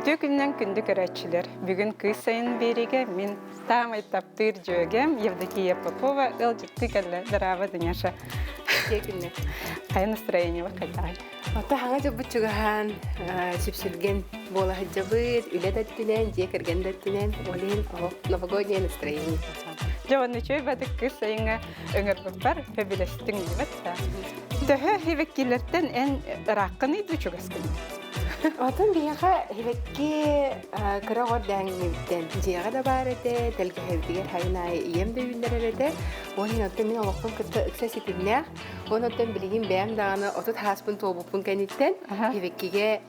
Үтө күннен күндү көрәтчилер. Бүгін кыз сайын береге мен тамай таптыр жөгем Евдокия Попова ылжытты кәлі дырава дыняша. Кекінне. Қай настроение бар қайтай? Ата хаңа жабы чугахан сипсилген бола хаджабыр, үле даттунен, же кірген даттунен, олен новогоднее настроение. Жауан үчөй бады кыз сайынға өңір бар, көбелестің дебатта. Төхі хевеккелерден ән раққын үйді чугаскын. Атын бияға хевекке кыра гордан небден жиға да бар еді, тәлгі хевдігер хайына ием де үйлер әреді. Оның оттан мен олықтың күтті үксәс етімнәқ. Оның оттан білген бәм дағаны отыт хаспын тобыппын кәнеттен хевеккеге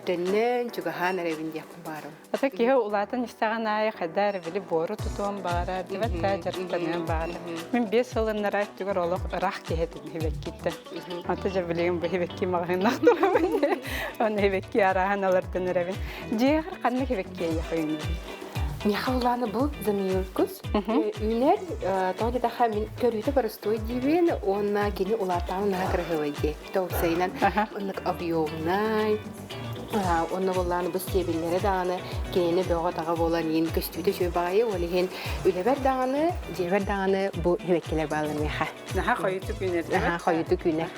төннен чугахан әрәбін дияқпын барым. Ата кеге улатын істаған айы қадар білі бору тұтуын бағара, дебатта жарықтанын бағара. Мен 5 жылыннара түгір олық ұрақ кехетін хевеккеттен. Ата жа білеген бұл хевекке мағын нақтырабын. Оны хевекке арахан алырдың әрәбін. Жеғыр қанны хевекке яқойын өрін. Михауланы бұл замиюркус. Үнер тоғыдаға мен көрүйті барыстой дейбен, онна кені улатауын нағырғылайды. Тоғысайынан ұнық объемнай. Онна болланы бұл себелері дағаны кені бөға таға болан ең көстүйді жөй бағайы, олеген үлебер дағаны, жебер дағаны бұл хевеккелер бағылыр меха. Наха қойыты күнер. Қойыты күнер.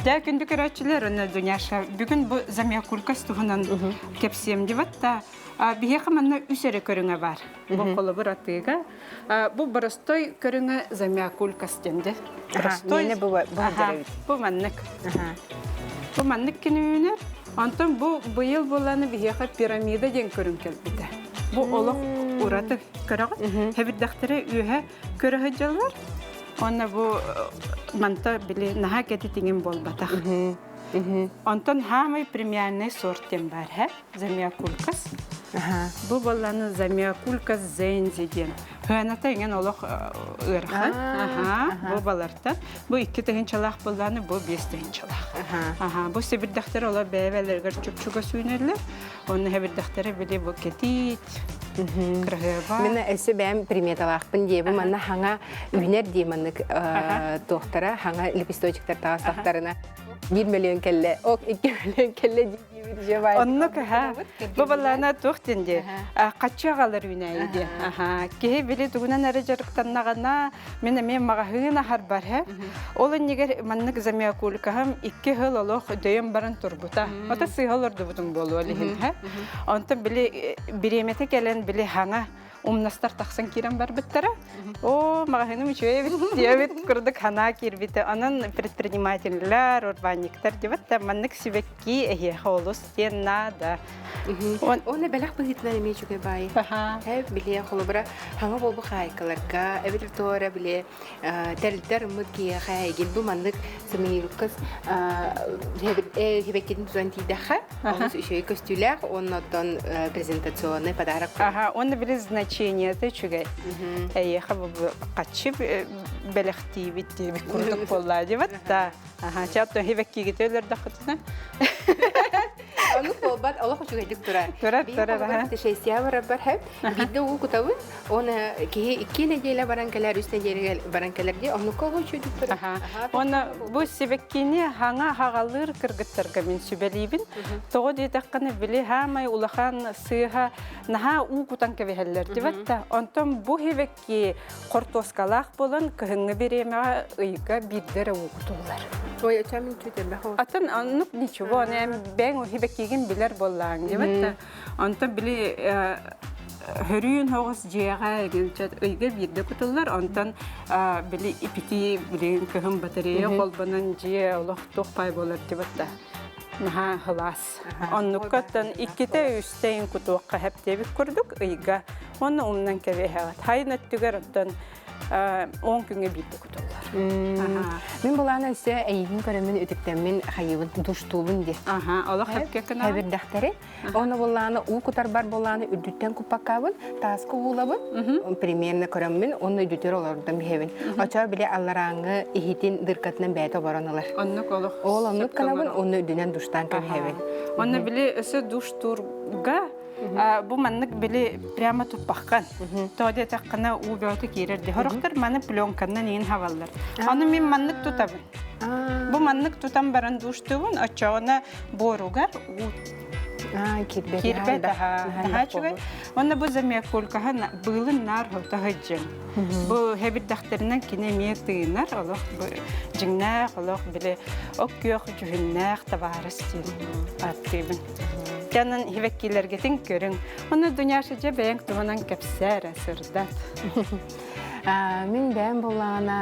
Дә күнді көрәтшілер, оны дүняша. Бүгін бұл замиякулкас тұғынан кепсем деватта. Бихеқа манна үсері көріңі бар. Бұл қолы бір атыға. Бұл бұрыстой көріңі замиякулкас демді. Мені бұл дәрі. Бұл маннық. Бұл маннық кені өнер. Антон бұл бұйыл боланы бихеқа пирамида ден көрің келбеді. Бұл олық ұраты көріғі. Хәбірдақтары үйе көріғі жалар. Оны бұл манта білі наға кәді теңін болбатақ. Антон хамай премиальный сорттен бар, замиякулкас. Бұл боланы замиякулкас зәйінзе ден. Хыаната еңен олық ұрған. Бұл баларда. Бұл 2 тегін чалақ боланы, бұл 5 тегін чалақ. Бұл себірдақтары ола бәйвәлергер чөп-чөгі сүйінерлер. Оны әбірдақтары біле бұл кетейт. Мен әсі бәм приметалақпын дейбі, манна хаңа үйнер деймінік тоқтара, хаңа леписточектар тағастақтарына 1 миллион кәлі, 2 миллион кәлі дейбір же бай. Онны кәға, бұл балана тоқтенде, қатшағалар үйнәйді. Кеге білі дүгінен әрі жарықтаннағана, мен мағағығын ағар бар. Олын негер маннық замиякулкағым 2 хыл олық дөйім барын тұрбыта. Ота сыйғалырды бұдың болу әлігін. Онтын біреметі кәлін білі хаңа умнастар тақсан кирен бар біттара. О, мағағыным үшөе бит күрдік хана кирбіті. Анын предпринимательлер, урбаниктар дебатта маннық сибекки әйе қолыс тен нада. Оны бәләқ бұлетінен емей жүге бай. Біле қолы бұра хаңа болбы қайқаларға, әбетір тоғыра біле тәрілдер ұмыдге қайгел бұл маннық самиылқыз хебеккетін тұзан тейдіға. Оңыз үшөе көстілер, оның оттан презентационы подарок. Оны біле значение это чугай. Әйе қабы қатшы бәліқті бітті күрдік болла деватта. Чаптың хебекке кетелер дақытына. Onu kolbat Allah hoşuna gidip durar. Durar. Teşekkür var hep. Video o kutabı ona ki 2 nedeyle barankeler 3 nedeyle barankeler diye onu kovuş gidip durar. Ona bu sebekkini hanga hagalir kırgıtlarga men sübelibin. Toğu detakını bile hamay ulahan sığha naha u kutan keveheller divatta. Ondan bu hevekki kortoskalak bolan kıhını bereme ıyga birdere u kutular. Oy açamın tütürme. Atan anlık niço ne ben o hevekkiğin biler bollan divatta. Ondan bile hörüyün hoğuz ciğağa gelcet ıyga birde kutular. Ondan bile ipiti bile kıhın bataryaya kolbanan ciğe olaq toqpay bolar divatta. Naha hılas. Onlukatan 2 üsteyin kutuqqa hep tebik kurduk ıyga. Onu umdan kevehevat. Haynet tüger ondan 10 günge birde kutular. Мен боланы өсе әйгін көрімін өтіктенмен қайыбын дұштуылын де. Олақ әпке кіна? Әбірдақтары. Оны боланы ұл құтар бар боланы үдіттен күппаққабын, тасқы ұлабын. Примерно көрімін, оны үдіттер олардан бейбін. Оча біле аллараңы ихитин дыркатынан бәйті баранылар. Оннық олық? Ол оннық қанабын, оны үдінен дұштан көбейбін. Оны біле өсе дұштурға bu manlık bile prima topakkan. Toğda takkana u böğütü girerdi. Horuklar manı plonkandan in havallar. Onu min manlık tutabın. Bu manlık tutan baran duştuğun açağına borugar Кирбет, ага, чугай. Онна бу замия кулкаха былын нар хотагыджын. Бу хебиддахтеринен кине мие тыынар, олох жиңнах, олох биле оккёх жүхүннах табарыс тил аттыбын. Жанын хивеккилергетин көрүң. Оны дүняшы же бәйін туғынан кәпсәр әсірдат. Мен бәйін болағына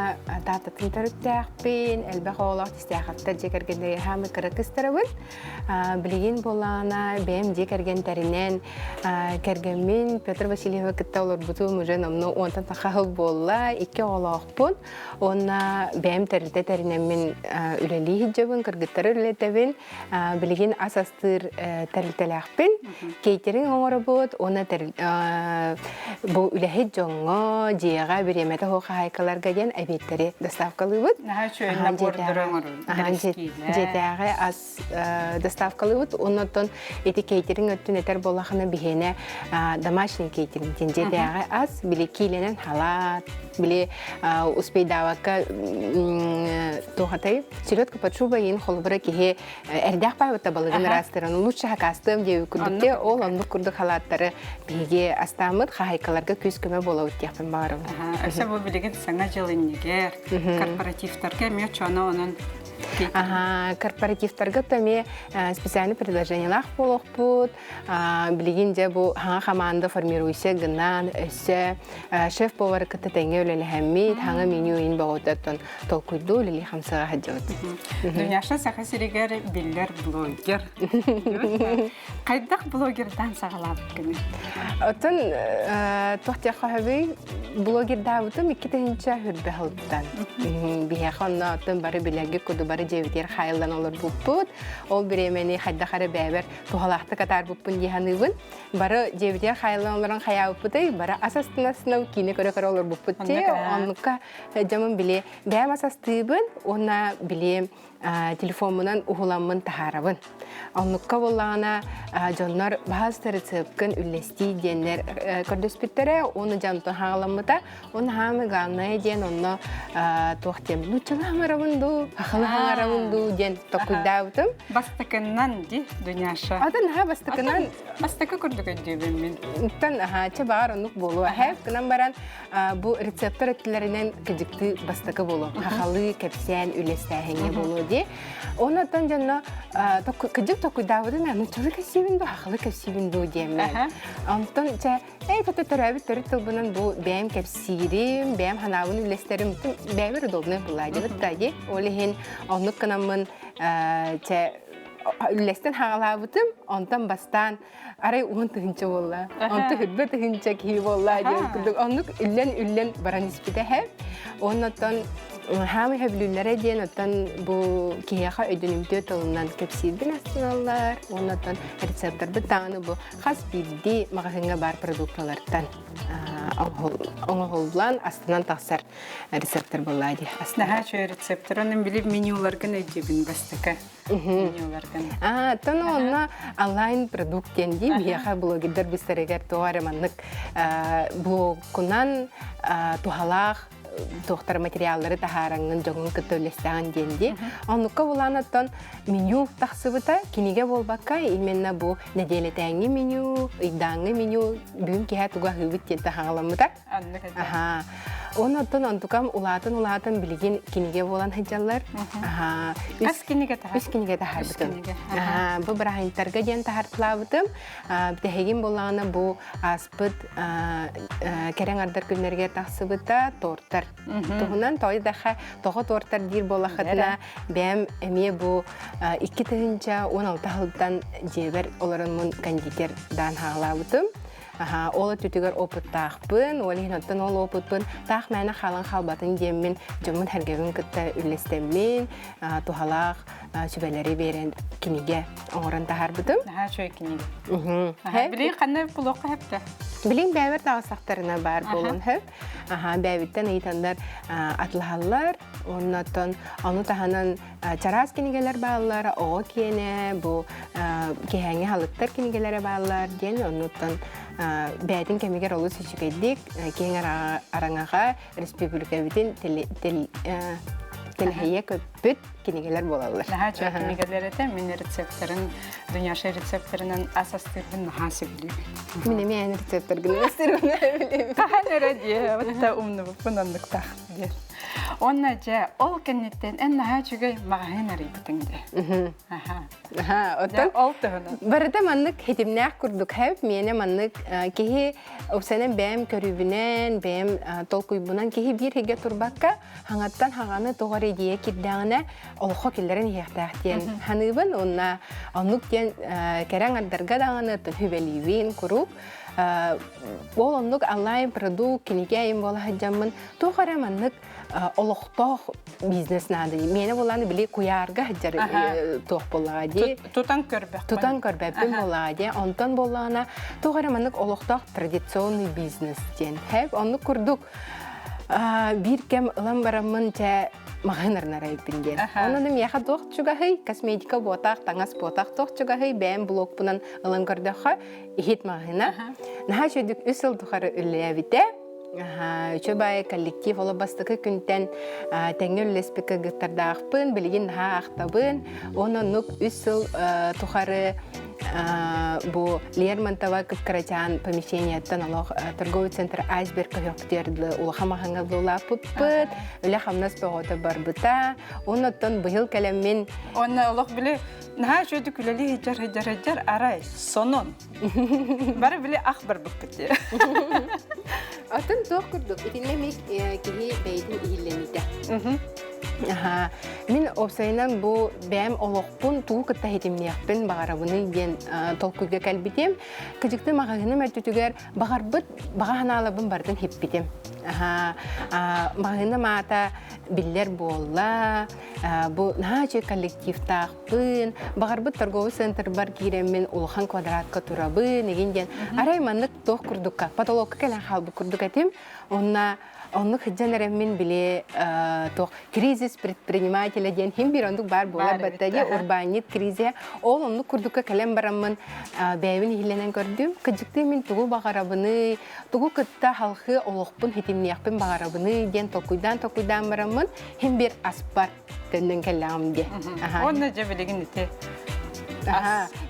тататын түріктәқпен, әлбәқ олақ тістәқаттар жекергендегі хамы кірікістірі білген болағына бәйім жекергендерінен кәргенмен Петр Васильева күтті олар бұты мұжын омны онтан тақағыл болла, екі олақ бұн. Онна бәйім тәрілтәрінен мен үлелі хиджабын, кіргіттары үлетәбін, білген асастыр тәрілтәләқпен, кейтерін оңыры бұд, оны бұл үләхет жоңға, жиыға береметі хоқа хайкаларға ден әбеттері доставкалы бұд. Жетәғі аз доставкалы бұд, оннан еті кейтерін өттін етер болақына бігені домашний кейтерін. Жетәғі аз, біле кейленен халат, біле успейдавақа тоғатай. Селедка подшуба ең қолыбыра кеге әрдәқ байбыта балығын растырын. Лучше хақастым деу күрдікте, ол онлық күрдік халаттары біге астамыд хайкаларға көз көмі бола өттеқпен бағарым. Әсі бұл білеген саңа жылыннегер, корпоративтарға ме чона оның корпоративтарға төме специальный предложениялар болып бұд. Білеген де бұл хаңа команда формируйся гынан, өсі, шеф-повары күтті тәңе өлелі әммейд, хаңа меню ең бағыдаттын толкуйду өлелі қамсыға хадиот. Дүняшын сақа сірегер білдер блогер. Қайдақ блогердан сағалап күні? Отын тоқтияққа әбей блогерда бұтым 2-тінші хүрбе ғылыптан. Бияқонна отын бары біләге күді бары жевітер қайылдан олар бұппыд. Ол біремені қайдақары бәбір туғалақты қатар бұппын дегенігін. Бары жевітер қайылдан оларын қая бұппыды, бары асастынасынау кейіне көрі олар бұппыдте. Оныққа жамын біле бәм асастығын, оны біле телефонынан ұғыламын тахарабын. Оныққа болағына жонлар бағыстары цепкін үллести денлер көрдөспеттері, оны жанытын хағаламыда, оны хамы ғанай ден, оны тоқтем, лучылы хамарабынду, ақылы хамарабынду ден тоқыдауытым. Бастықынан де, дүняша? Атын бастықынан... Бастықы күрдік өндебін мен. Үттен бағар онық болу. Әйіп күнан баран бұл рецептор өттілерінен күдікті бастықы болу. Ақылы, кәпсен, үлестәхеңе болу де. Оны аттан жанна күдік тоқыдауыды мен ұчылы кәсебінду, ақылы кәсебінду деймін. Онтан төті түрәбі түрі тұлбынан бұл бәйім кәпсерім, бәйім ханауын үлестерім, бәйбір ұдолны бұлайды бұттайды. Олеген онық қынамын үлестен хағалабытым, онтан бастан арай уын тұхынча болла, онты хүрбі тұхынча кей болла дейін күрдік. Онық үллен баран іспеті әп. Оннан хамы хөблүлләре дейін оттан бұл кейяға өйдінімді өтілінен көпсейдің астыналар. Оннан рецепттар бұттағыны бұл қас білді мағасынға бар продукталардан оңғылдан астынан тақсар рецепттар болады. Наға чөй рецепттар, оның біліп менюларғын өйдебін бастықы менюларғын. Тон онына онлайн продукттен дейін бияға блогердер бістерегер туғареманлық блогынан туғалақ тоқтар материаллары тахараңын жоңын күттөлестәғын денде. Оныққа боланаттан меню тақсыбыта кенеге болбаққа именно бұл неделетәңі меню, ұйдаңы меню бүгін кеға туға ғыбыт тен тахағаламыта. Онаттан онтукам улатын білген кенеге болан хыджалар. Қас кенеге тахар? Үс кенеге тахар бұтым. Бұл бірағынтарға ден тахартыла бұтым. Бітәхеген болағына бұл аспыт кәрен ардар күнерге тақсыбыта торттар. Тұғынан тойдаға тоғы торттар дир болақытына бәм әме бұл 2 тығынша 16 ғылыптан жебер оларын мұн кондитердан хағыла бұтым. Олы түтігер опыттақпын, олығын оттан ол опытпын. Тақ мәні қалан қалбатын деммен жомын әргевін күтті үлестеммен, туғалақ сүбәлері берен кенеге оңырын тағар бұдым. Чөй кенеге. Білейін қандай бұлоққа әпті? Білейін бәвір тағысақтарына бар болын әп. Бәвіттен ұйтандар атылғалар, оны тағанан чарас кенегелер бағылар, оғы кені, бұл кехәңе халықтар кенегелері бағылар ден, онуттан бәйтін кәмегер олы сүшігедік, кейін араңаға республика бітін Телехeye köpüt kinigeler bolalar. Наха чөкмегелерете мен рецепторын, дүйняша рецепторынан асастырдын нахасы билип. Мен эми рецептор гынастырын билем. Таханера дие, вот та умны бунанлык тах дие. Онна же ол кеннеттен эн наха чүгөй магазин рибитинде. Оттан Олтыгына. барыта маннык хетимнәк курдук хәп, мене маннык кеһи обсанен бәм көрүбүнен, бәм толкуйбунан кеһи бир хеге турбакка, хаңаттан хаганы тогары дие киддәгенә олхо киллерен яхтахтен. Ханыбын онна анук ден кәрәң алдарга даганы төбелибин куруп, ол оннук онлайн продукт кинигәйм бола хаҗамын. Тогары маннык олохтох бизнес нады. Мене буланы биле куярга хаҗар тох болади. Тутан көрбәк. Тутан көрбәппен болади. Онтан болана тогары маннык олохтох традиционный бизнес ден. Хәп онны курдук. Бир кем ылам барамын те магынарнар айпинген. Онны яха тох чугахый косметика ботак, таңас ботак тох чугахый бәм блок бунан ылам көрдөхә ихит магына. Наха чөдүк үсел тухары үлләбите. Чөбай коллектив ола бастыкы күнтен тәңгел леспека гыттардақпын, білген наха ақтабын. Оннук үсел тухары бу Лермонтова Кыпкаратян помещениеттен алох торговый центр Айсберг көйөктерді улахамахаңа лулапыппыт, үлі хамнас пағота барбыта. Оннуттан бұйыл кәлеммен... Онна олох біле, наха жөді күлелі хиджар арай, сонон. Бары біле ақ бар бұқпыт. Атын тоқ күрдік, етінлемек кейі бәйдің иілленейді. Мен опсайынан бұл бәм олықпын туғы күтті хетімнеқпін бағарабыны ген толқыға кәлбетем. Күдікті мағағыны мәттүтігер бағағына алабын бардың хеппетем. Мағағыны мағата биллер болла, бұл нағачы коллективтақпын, бағарбыт торговый центр бар кейремен улыхан квадратқа турабын, егенген арай маннық тоқ күрдікқа, потолокқа кәлін қалбы күрдік әтем, онны хыджанарымен біле кризис предпринимателя ден хем бір ондық бар болар баттаде урбанит кризия ол онны күрдікке кәлем барамын бәйбін хиленен көрдім күджікті мен тугу бағарабыны тугу күтті халқы олықпын хетімнеқпін бағарабыны ден токуйдан барамын хем бір аспар тәннен кәлләғымде онны же білеген ете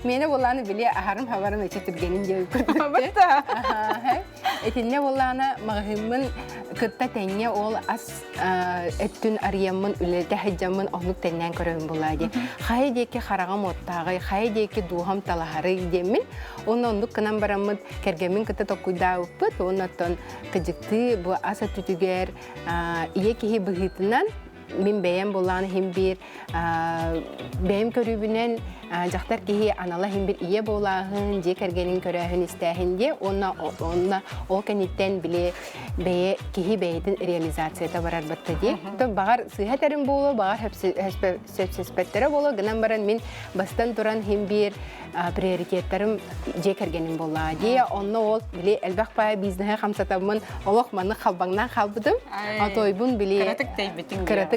Мені боланы біле ахарым хабарым өте түргенін де көрдікті. Этинне боланы мағымын күтті тәнне ол ас өттін арыямын үлелді хаджамын оңлық тәннен көрігін болады. Қай дейкі қарағам оттағы, қай дейкі дуғам талахары демін. Оны оңлық қынан барамын кәргемін күтті тоқуйда өппіт. Оннаттан күдікті бұл аса түтігер ие кейі бұғытынан мен бәйім боланы хем бір бәйім көрібінен жақтар кейі анала хем бір ие болағын, же кәргенін көрәхін істәхінде, онна ол кәнеттен біле кейі бәйетін реализацияда барар бітті де. Бағар сыйхәтәрін болу, бағар сөпсеспәттері болу, гынан баран мен бастан тұран хем бір приоритеттерім же кәргенін бола де. Онна ол біле әлбәқ бая бизнеге қамсатамын, олық маны қалбаңнан қалбыдым. Атойбын біле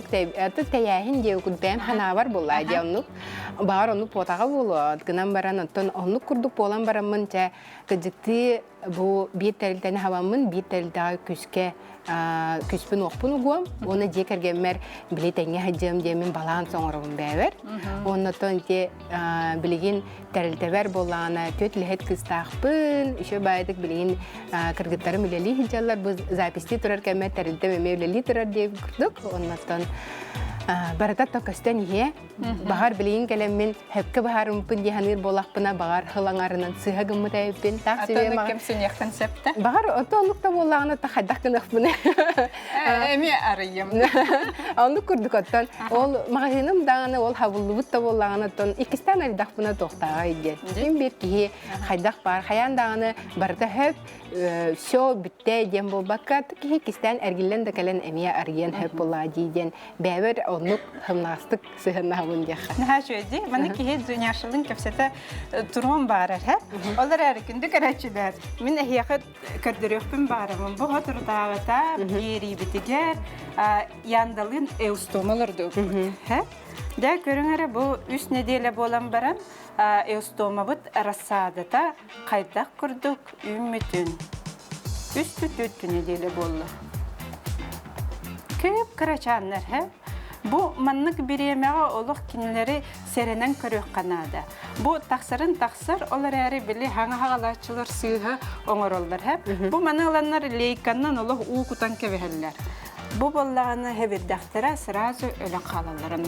тәйәхін де өкіл бәйім хана бар бола де онық. Бағар онық потаға болу, гынан баран онық күрдік болан барамын жа күдікті бұл бір тәрілдәні хавамын, бір тәрілдағы күспін оқпын ұғуам. Оны же кәргенмер біле тәңе хаджам демін балаған соңырығын бәйбер. Оннаттан де білеген тәрілдәбер болағына төт ләхет кыстақпын. Үші байдық білеген кіргіттарым үлелі хиджалар. Бұл записті тұрар кәмәр тәрілдәм әме үлелі тұрар деп күрдік. Оннаттан баратат токастан ие, бағар білейін кәлеммен әпкі бағарым пын деханыр болақпына бағар хылаңарынан сыхагымы тәйіппен. Атаны кемсін яқтан сәпті? Бағар отонлықта болағына тақайдаққын ұқпыны. Әме арыйым. Оны күрдік оттан. Ол мағазиным дағаны, ол хабыллыбыт та болағына оттан икістан әрдақпына тоқтаға еден. Мен бір кейі қайдақ бар, қаян дағаны барда хөп, все бітті ден болбаққа, кейі кістан әргілен де кәлен әме арыйын хөп бола дейден. Бәбір онлық хымнастық сығынағын деқа. Наха жөйді, маны кейі дүнияшылың көпсеті тұруын барар, олар әрі күнді көрәтшілер. Мен әйеқі көрдіріқпін барымын. Бұл отырдағыта бері бітігер яндалын эустомаларды өкпіт. Дә көрің әрі бұл үс неделі болан баран эустома бұд рассадыта қайдақ күрдік үмітін. Үс түт неделі болды. Көп қарачанлар, Бу маннык биремеге олух кинилери серенен көрөк канада. Бу таксарын таксар олар әри били хаңа-хагалачылар сыйга оңороллар хеп. Бу маналаннар лейканнан олух уу кутан кебехеллер. Бу боллаганы хебирдактара сразу өлө калаларын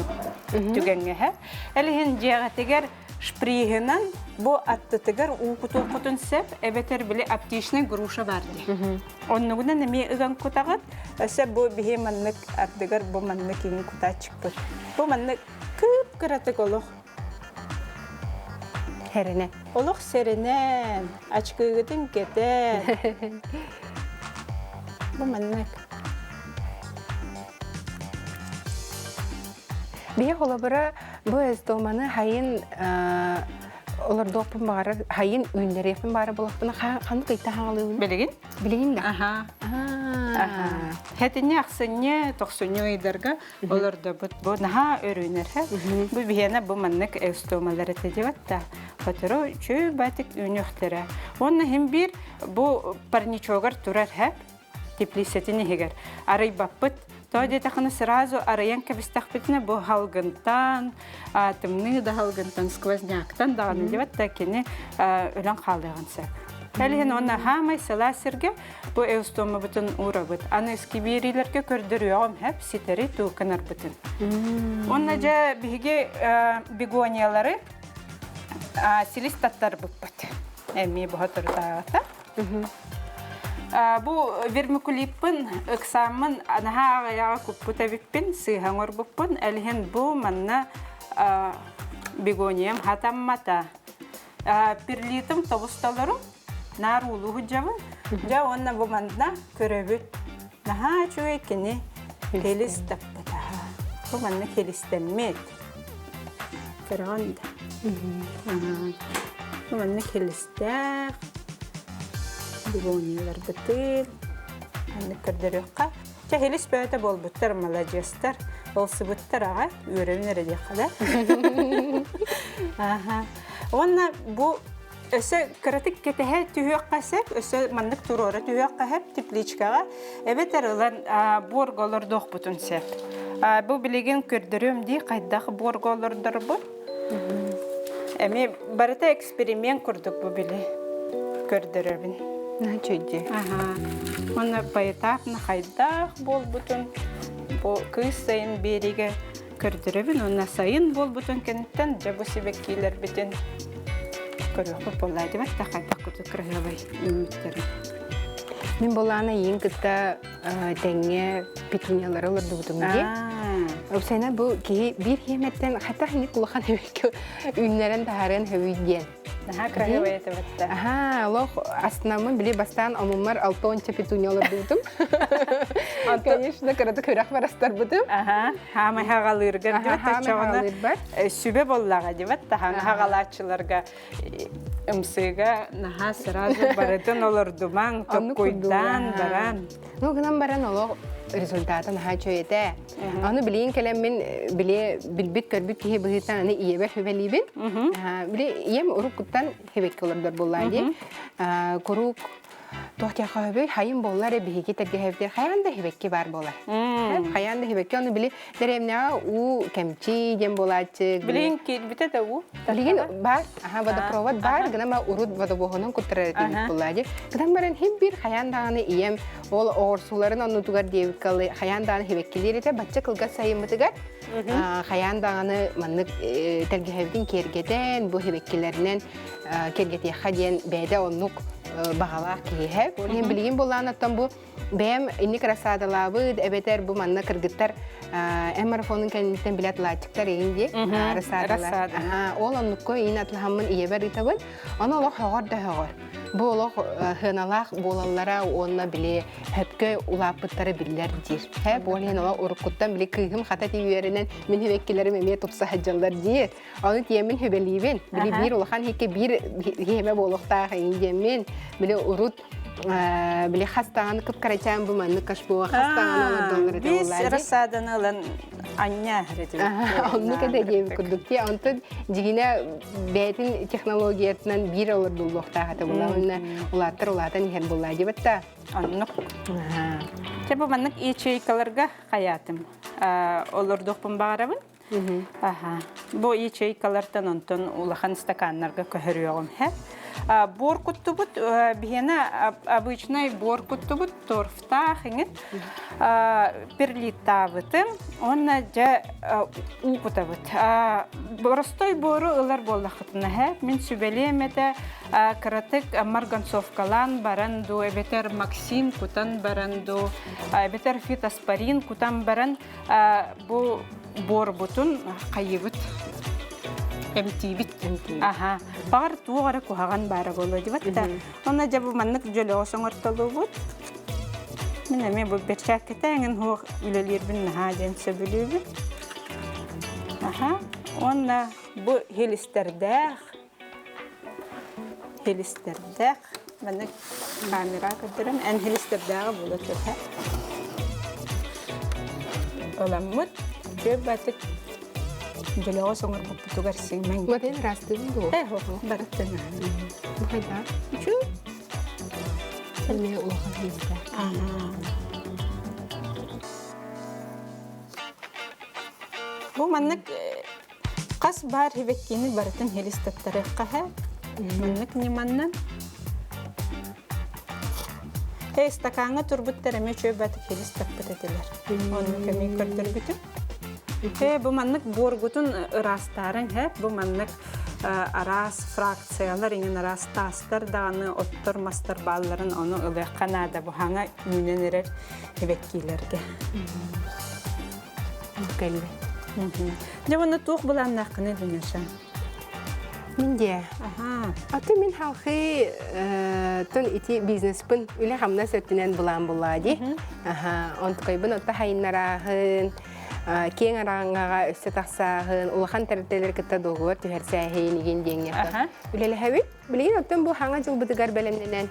түгенге хеп. Элихин жегатигер шпригенан бу аттытыгар уу кутун сеп эбетер били аптишне груша барды. Оннугунан эми ыган кутагат эсе бу бихи маннык аттыгар бу маннык ин кутачык. Бу маннык кып кыратык олух. Херене. Олух серенен ачкыгытын кете. Бу маннык. Бие холобыра бу эстоманы хайын олар допын бары, хайын үйіндерефін бары болақпына қанды қайта хаңалуын? Білеген? Білеген да? Аха. Хәтіне ақсыне тоқсыне ойдарға оларды бұ наға өрінер. Бұ бейені бұ маннык эстомалары тедеватта. Фатыру чөй бәтік үйінөқтері. Оны хем бір бұ парничогар тұрар хәп, теплисетіне хегер. Арай баппыт, тоді тақыны сразу араян кәбістақпетіне бұ халғынтан, атымны да халғынтан, сквозняктан дағаны деватта кені өлін қалдығын сәп. Әліген оны хамай сала сірге бұ эустомы бұтын ұра бұт. Аны скиберилерге көрдірі оғым әп сетері туықынар бұтын. Оны жа біге бегониялары селистаттар бұт бұт. Әмей бұға тұрдағата. Бұ вермикулиппін, ұқсамын, анаға ағаяға көп бұта біппін, сыйғаңыр бұппын. Әліген бұ манна бегониям хатаммата. Перлитім тобысталарым нар улуғы жабын. Жа онна бұ мандна көрөбіт. Наға чуй кені келіс таптата. Бұ манна келістенмет. Көрғанда. Бұ манна келістәқ. Бегониялар бітіл. Манна көрдір өққа. Жа келіс бәйті бол бұттар, маладжестар. Олсы бұттар аға, өревін әрі деқада. Онна бұ өсі кіратік кетеге түйек қасып, өсі мандық тұроры түйек қағып тепличкаға. Әбет әрілан борголар доқ бұтын сәп. Бұ білеген көрдірім дей қайдағы борголардар бұр. Әме барыта эксперимент күрдік бұ білі көрдірімін. Նա чөйді. Оны байытапны қайдағы бол бұтын. Бұ кыз сайын береге көрдірімін. Оны сайын бол бұтын кенттен жабы себеккейлер бітін. Көріқі болады бәт, тақайдақ күті кірғабай үміттері. Мен болағына ең күтті тәңе петуниялары оларды бұдым де. Өпсайна бұл бір хеметтен қайта қыны құлыған үйінлерін тағарын өйден. Кірғабай әті бәтті. Олық астынамын біле бастан омымар 6-10 петуниялар бұдым. Конечно, көрді көрақ барастар бұдым. Хамай хағалырғыр деп сүбе боллаға деп хағалатшыларға ымсыға наға сразу барытын олырды маң көпкойдан баран. Нұғынан баран олық результатын наға чөйеті. Оны білейін кәлем мен білбіт көрбіт кейі бұғыттан аны иебер хөбелейбін. Біле ем ұрық құттан хебекке олардар боллайды. Құруқ тоқтияқа өбей, хайын боллар бігеге тәргеһевдер, хайанда хебекке бар болар. Хайанда хебекке оны біле дәремнеға у кәмчи дем болачык. Білейін келбіті де у? Білеген бар, водопровод бар, гынама урут водобоғынан күттірі демек болайды. Гыдан баран хем бір хайандағаны ием, ол оғырсуларын оны тұғар девіккалы, хайандағаны хебеккелер еті, батча қылға сайын бұтығар. Хайандағаны маннық тәргеһевден кергеден, бұл хебеккелерінен кергетеға ден бәйді оннық бағалақ кейхеп. Мен білген болған аттан бұл бәйім инник расадалабыд, әбетер бұл манна кіргіттар марафонын кәнінттен білет латчықтар егінде расадалар. Ол онныққа ең атлығамын иебер итабын, оны олық хоғар да хоғар. Бұл олық хыналақ болалара онына біле хөпке улапыттары білдер дир. Ол ең олық ұрыққыттан біле күйгім қата тейверінен мен хөбеккелерім әме тұпса хаджалар дир. Оны тиемін хөбелейбен. Біле бір олыған хеке бір хеме болықтағы еңдемен біле ұрут біле хастағаны күп қарачайын бұл мәнні қаш бұға хастағаны олар доллар еті олайды. Біз расаданы олан анья әреті. Оны кәді дейм күрдікте. Онты дегіне бәйтін технологиятынан бір олар доллықтағы әті бұла. Олаттыр олатан ехер бұлайды бітті. Аннық. Хебу маннык ячейкаларга хаятым. Олордукпун багарабын. Ага. Бу ячейкалардан онтон улахан стаканнарга көһөрүөгөм. Бор куттубут бихена обычный бор куттубут торфта хиңит перлитабытым. Онна жа укутабыт. Простой бору ылар боллахытына. Мен сүбелемете каратык марганцовкалан баранду, эбетер Максим кутан баранду, эбетер фитоспорин кутан баран бу бор бутун кайыбыт. Эмтибит. Ага. Бар тугара кухаган бара боло дибатта. Онна жабу маннык жөлөгө соңортолубут. Мен эме бу берчакетеңин хо үлелербин хажен сөбүлүбүт. Ага. Онна бу хелистердэх. Мене камера кадырым эн хелистердэх болот ха. Оламмыт жөбатык жөлөгө соңор буттугар сиңмен. Моден растын бу. Бараттына. Бу кайда? Чу. Сәлме улахан хелистер. Бу маннык кас бар хебеккини баратын хелистаттарыкка. Маннык неманнан. Стаканга турбуттар эме чөбатык хелистаппыт этилер. Оны кеми көрдүрбүтүп. Бу маннык боргутун ырастарын бу маннык арас фракциялар иңин арас тастар даганы оттор мастар балларын оны ылы канада бу хаңа үненерер хебеккилерге. Кэлбе. Жабаны тух буланнакыны дүнөшө. Минде. Аты мен халқы тон ити бизнеспін үлі қамна сөттінен бұлан бұлади. Онтықайбын отта хайыннарағын, кең араңаға өсті тақсағын, улахан тәріттелер кітті доғыр түхәрсәйін еген деңнеқті. Үлелі әуі, білейін оттан бұл хаңа жыл бұдығар бәлемненен.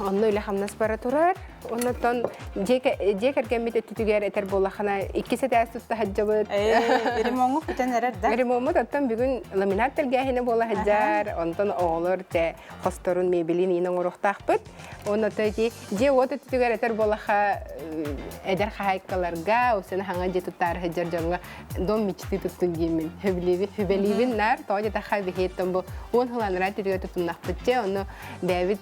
Онны үлі қамнас бара тұрар. Оннан жек әргенбет өттүгер этер болахана 2 сәтәс тутта хаҗҗабыт. Ремонт күтән әрәдә. Ремонт оттан бүген ламинат телгәһенә була хаҗҗар, онтан олар те хосторун мебелин инең урыктакбыт. Оннан тәҗи же вот өттүгер этер болаха эдер хайкаларга, усен хаңа же туттар хаҗҗар җанга дом мичти туттун гемин. Хөбеливин нар тоҗа та хәби хеттен бу. Он хылан ратига туттуннакбытче, онны Давид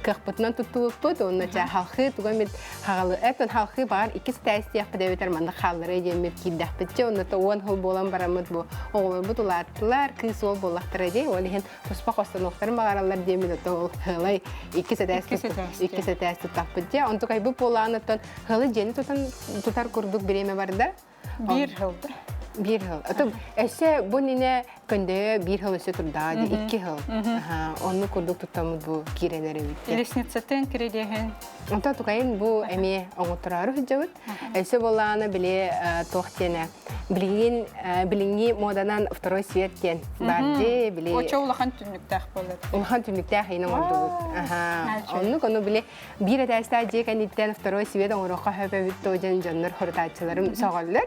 кахпытнан туттубыт, онны халқы тугамет хагалы этен халқы бар 2 стәстиях педәветер манда халлары демет киддәпче онда он хол болан барамыт бу оглар бу тулатлар кыз ол болактыр ди олеген туспак останоктар магаралар демет ол хылай 2 стәст тапче онда кай бу поланытын хылы жени тутар курдук биреме барда 1 жылда. 1 жыл. Атым эсе бу нене көнде 1 жыл өсө турда 2 жыл. Онны курдук тутамыт бу кирелери бит. Лесницатен кирелеген. Онта tukayın bu emeği oğuturarı hüccavut. Ese bolağına bile tohtene. Bilingi modadan второй светкен. Bardi bile. O çoğulahan tünlüktäh bolar. Улахан tünlüktäh yine oldu. Onu konu bile bir eteste jeken itten второй свет оңроqa höpe bit tojan jannar hortaçlarım sağallar.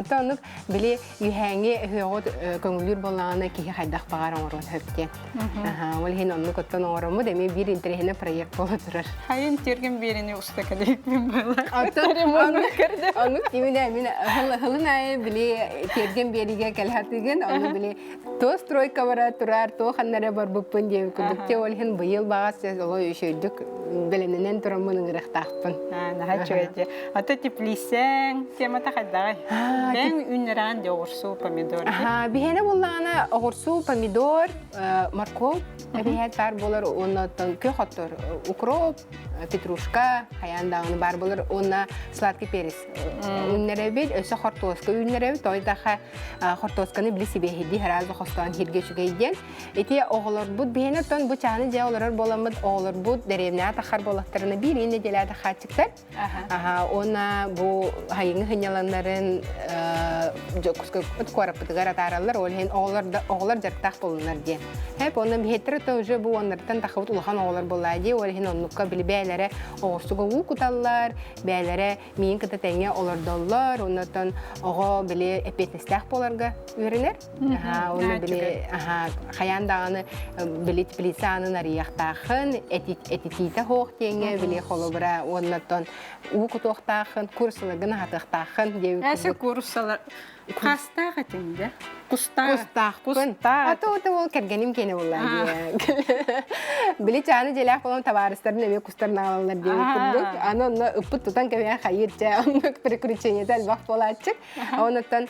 Ta onu bile yühängi höğüt köngülür bolağına ki haydaq bağar oңron höpken. Ol hin onu kottan oңromu demi bir interehine proyekt boluturar. Hayın tergin birini usta kadayıkmin bolar. Onu kimine mine hılınay bile tergin biriga kelhatigen onu bile to stroyka bara turar to xannara bar bupun je kudukte ol hin bıyıl bağas olo yüşüdük belenenen turamın ngırıqtaqpın. Naha çöğütü. Ata tiplisen temata kaday. Ben ünleran de orsu pomidor. Bihene bollana orsu pomidor, markov, bihet bar bolar ondan köxottor, ukrop, petrушка, hayanda onu bar bolar ona sladki перец. Ünlere bil öse hortoska ünlere bil toydaha hortoskany bilisi behedi herazo hostan hirge şugaygen. Eti oğlar bud bihene ton bu çanı je olar bolamıd oğlar bud derevne taxar bolaqtarını bir ine delada xaçıktar. Ona bu hayıngı hınyalanların жокуска корапытыгар атаралар, ол хен оғлар жартақ болынар ден. Хеп, оны бихеттері тоже бұл оныртан тақыбыт улахан оғлар болады, ол хен онныққа білі бәлері оғырсуға ұл күталар, бәлері мейін кіті тәңе олардалар, онытан оғы білі әпетністәқ боларға үйренер. Оны білі қаяндағаны білі тіплисанын арияқтақын, әтетейті хоқ теңе, білі қолыбыра, онытан ұл күтоқтақын, курсылығын атықтақын. Әсі курсалар. Қастақ әтіңді? Кустақ. Аты ол кәргенім кені олады. Білі чаны желәқ болам табарыстарын әме кустарын алалар дейін күрдік. Аны ұппыт тұтан кәмея қайыр жа, оны перекручениеті әлбақ болатчық. Онықтан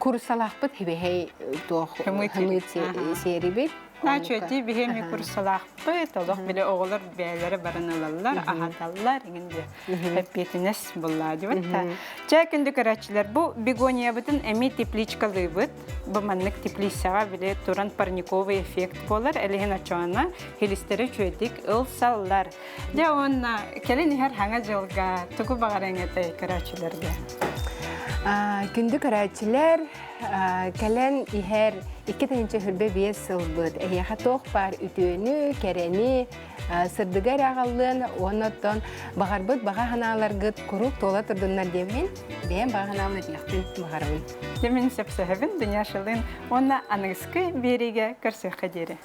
курсалақпыт хебехей хымыт серібек. Начөти бихеми курсалақпыт, олық білі оғылар бәлері барын алалар, ағадалар, еңінде әппетінес болады. Жа күнді көрәтшілер, бұл бегония бұтын әме тепличкалы бұт, бұл маннық теплисаға білі туран парниковый эффект болар, әліген ачуана хелістері чөйдік ұлсалар. Жа онна кәлін әр хаңа жылға тұғы бағарың әті көрәтшілерге? Күнді көрәтшілер кәлін ихер 2-тенче хүрбе бес сылбыт. Әйеға тоқ бар үтөні, кәрәні, сырдығар ағалын, оныттан бағарбыт, баға ханаларғыт күрік тола тұрдынлар демен, бәйін баға ханалар яқтын бағарауын. Демен сәпсәхәбін дүния шылын, онна анығысқы береге көрсөққа дері.